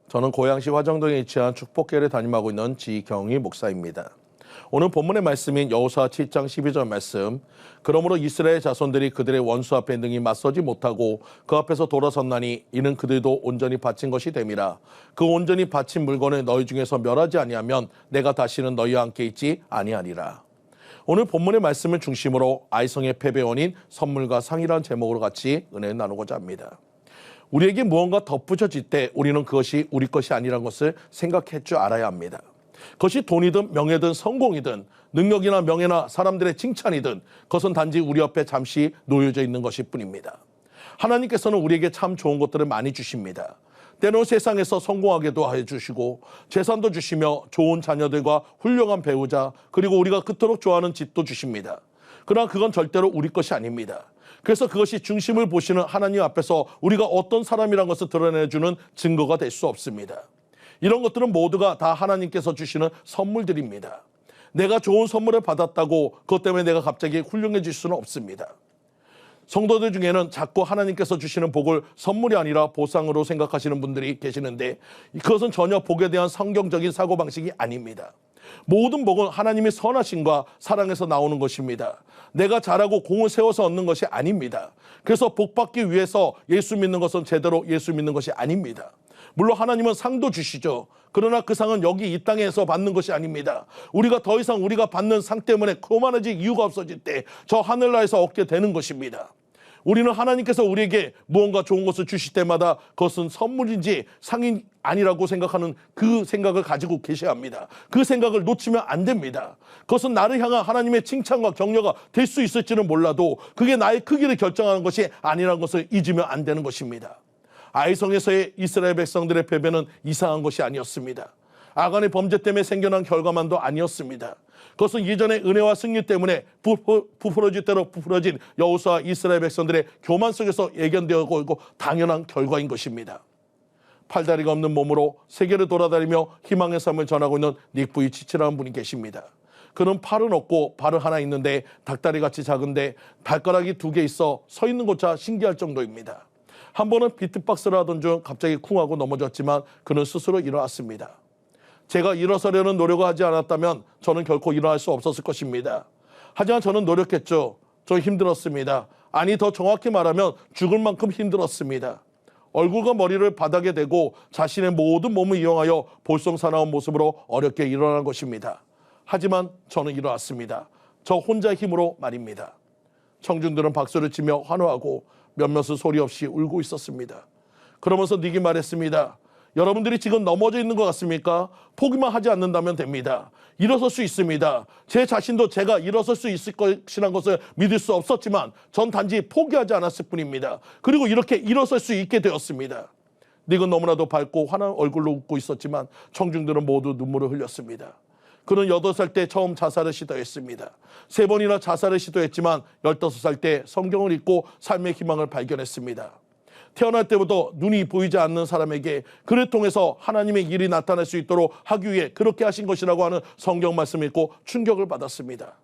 저는 고양시 화정동에 위치한 축복교회를 담임하고 있는 지경희 목사입니다. 오늘 본문의 말씀인 여호수아 7장 12절 말씀. 그러므로 이스라엘 자손들이 그들의 원수 앞에 능히 맞서지 못하고 그 앞에서 돌아섰나니 이는 그들도 온전히 바친 것이 됨이라. 그 온전히 바친 물건을 너희 중에서 멸하지 아니하면 내가 다시는 너희와 함께 있지 아니하리라. 오늘 본문의 말씀을 중심으로 아이성의 패배원인 선물과 상이라는 제목으로 같이 은혜를 나누고자 합니다. 우리에게 무언가 덧붙여질 때 우리는 그것이 우리 것이 아니라는 것을 생각할 줄 알아야 합니다. 그것이 돈이든 명예든 성공이든 능력이나 명예나 사람들의 칭찬이든 그것은 단지 우리 옆에 잠시 놓여져 있는 것일 뿐입니다. 하나님께서는 우리에게 참 좋은 것들을 많이 주십니다. 때로는 세상에서 성공하게도 해주시고 재산도 주시며 좋은 자녀들과 훌륭한 배우자 그리고 우리가 그토록 좋아하는 집도 주십니다. 그러나 그건 절대로 우리 것이 아닙니다. 그래서 그것이 중심을 보시는 하나님 앞에서 우리가 어떤 사람이라는 것을 드러내주는 증거가 될 수 없습니다. 이런 것들은 모두가 다 하나님께서 주시는 선물들입니다. 내가 좋은 선물을 받았다고 그것 때문에 내가 갑자기 훌륭해질 수는 없습니다. 성도들 중에는 자꾸 하나님께서 주시는 복을 선물이 아니라 보상으로 생각하시는 분들이 계시는데 그것은 전혀 복에 대한 성경적인 사고방식이 아닙니다. 모든 복은 하나님의 선하심과 사랑에서 나오는 것입니다. 내가 잘하고 공을 세워서 얻는 것이 아닙니다. 그래서 복 받기 위해서 예수 믿는 것은 제대로 예수 믿는 것이 아닙니다. 물론 하나님은 상도 주시죠. 그러나 그 상은 여기 이 땅에서 받는 것이 아닙니다. 우리가 더 이상 우리가 받는 상 때문에 교만해질 이유가 없어질 때 저 하늘나라에서 얻게 되는 것입니다. 우리는 하나님께서 우리에게 무언가 좋은 것을 주실 때마다 그것은 선물인지 상이 아니라고 생각하는 그 생각을 가지고 계셔야 합니다. 그 생각을 놓치면 안 됩니다. 그것은 나를 향한 하나님의 칭찬과 격려가 될 수 있을지는 몰라도 그게 나의 크기를 결정하는 것이 아니라는 것을 잊으면 안 되는 것입니다. 아이성에서의 이스라엘 백성들의 패배는 이상한 것이 아니었습니다. 아간의 범죄 때문에 생겨난 결과만도 아니었습니다. 그것은 이전의 은혜와 승리 때문에 부풀어질 대로 부풀어진 여호수아 이스라엘 백성들의 교만 속에서 예견되고 있고 당연한 결과인 것입니다. 팔다리가 없는 몸으로 세계를 돌아다니며 희망의 삶을 전하고 있는 닉 부이치치라는 분이 계십니다. 그는 팔은 없고 발은 하나 있는데 닭다리같이 작은데 발가락이 2개 있어 서 있는 것조차 신기할 정도입니다. 한 번은 비트박스를 하던 중 갑자기 쿵 하고 넘어졌지만 그는 스스로 일어났습니다. 제가 일어서려는 노력을 하지 않았다면 저는 결코 일어날 수 없었을 것입니다. 하지만 저는 노력했죠. 저 힘들었습니다. 아니 더 정확히 말하면 죽을 만큼 힘들었습니다. 얼굴과 머리를 바닥에 대고 자신의 모든 몸을 이용하여 볼썽사나운 모습으로 어렵게 일어난 것입니다. 하지만 저는 일어났습니다. 저 혼자의 힘으로 말입니다. 청중들은 박수를 치며 환호하고 몇몇은 소리 없이 울고 있었습니다. 그러면서 닉이 말했습니다. 여러분들이 지금 넘어져 있는 것 같습니까? 포기만 하지 않는다면 됩니다. 일어설 수 있습니다. 제 자신도 제가 일어설 수 있을 것이라는 것을 믿을 수 없었지만 전 단지 포기하지 않았을 뿐입니다. 그리고 이렇게 일어설 수 있게 되었습니다. 닉은 너무나도 밝고 환한 얼굴로 웃고 있었지만 청중들은 모두 눈물을 흘렸습니다. 그는 8살 때 처음 자살을 시도했습니다. 3번이나 자살을 시도했지만 15살 때 성경을 읽고 삶의 희망을 발견했습니다. 태어날 때부터 눈이 보이지 않는 사람에게 그를 통해서 하나님의 일이 나타날 수 있도록 하기 위해 그렇게 하신 것이라고 하는 성경 말씀을 읽고 충격을 받았습니다.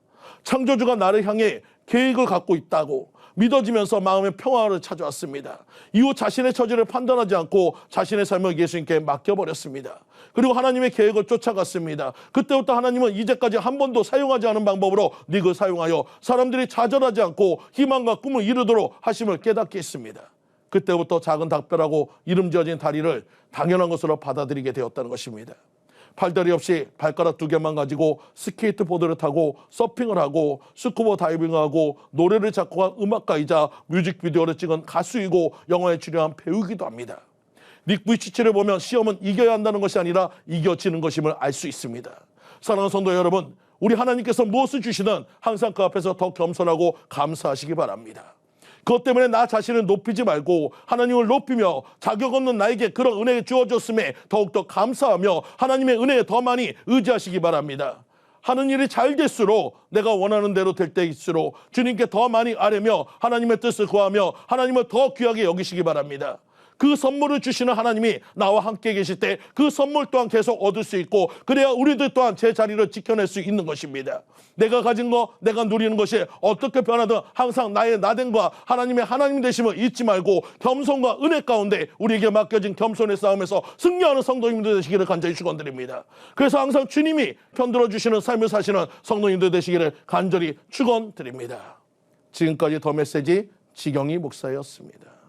창조주가 나를 향해 계획을 갖고 있다고 믿어지면서 마음의 평화를 찾아왔습니다. 이후 자신의 처지를 판단하지 않고 자신의 삶을 예수님께 맡겨버렸습니다. 그리고 하나님의 계획을 쫓아갔습니다. 그때부터 하나님은 이제까지 한 번도 사용하지 않은 방법으로 닉을 사용하여 사람들이 좌절하지 않고 희망과 꿈을 이루도록 하심을 깨닫게 했습니다. 그때부터 작은 닭뼈라고 이름 지어진 다리를 당연한 것으로 받아들이게 되었다는 것입니다. 팔다리 없이 발가락 2개만 가지고 스케이트보드를 타고 서핑을 하고 스쿠버 다이빙을 하고 노래를 작곡한 음악가이자 뮤직비디오를 찍은 가수이고 영화에 출연한 배우이기도 합니다. 닉 부이치치를 보면 시험은 이겨야 한다는 것이 아니라 이겨지는 것임을 알 수 있습니다. 사랑하는 성도 여러분, 우리 하나님께서 무엇을 주시든 항상 그 앞에서 더 겸손하고 감사하시기 바랍니다. 그것 때문에 나 자신을 높이지 말고 하나님을 높이며 자격 없는 나에게 그런 은혜를 주어줬음에 더욱더 감사하며 하나님의 은혜에 더 많이 의지하시기 바랍니다. 하는 일이 잘 될수록 내가 원하는 대로 될 때일수록 주님께 더 많이 아뢰며 하나님의 뜻을 구하며 하나님을 더 귀하게 여기시기 바랍니다. 그 선물을 주시는 하나님이 나와 함께 계실 때 그 선물 또한 계속 얻을 수 있고, 그래야 우리들 또한 제 자리를 지켜낼 수 있는 것입니다. 내가 가진 거, 내가 누리는 것이 어떻게 변하든 항상 나의 나됨과 하나님의 하나님 되심을 잊지 말고 겸손과 은혜 가운데 우리에게 맡겨진 겸손의 싸움에서 승리하는 성도님들 되시기를 간절히 축원드립니다. 그래서 항상 주님이 편들어 주시는 삶을 사시는 성도님들 되시기를 간절히 축원드립니다. 지금까지 더 메시지 지경희 목사였습니다.